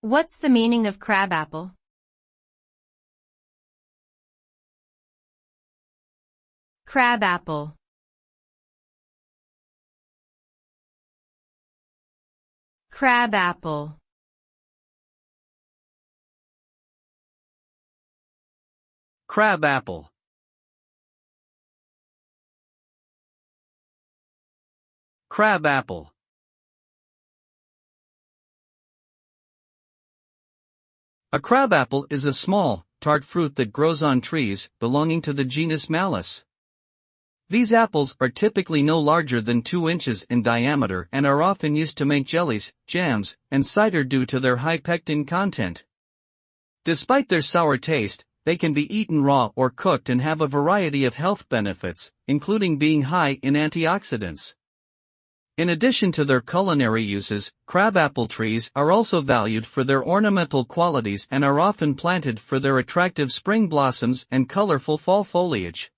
What's the meaning of crabapple? Crabapple. Crabapple. Crabapple. Crabapple. A crabapple is a small, tart fruit that grows on trees, belonging to the genus Malus. These apples are typically no larger than 2 inches in diameter and are often used to make jellies, jams, and cider due to their high pectin content. Despite their sour taste, they can be eaten raw or cooked and have a variety of health benefits, including being high in antioxidants. In addition to their culinary uses, crabapple trees are also valued for their ornamental qualities and are often planted for their attractive spring blossoms and colorful fall foliage.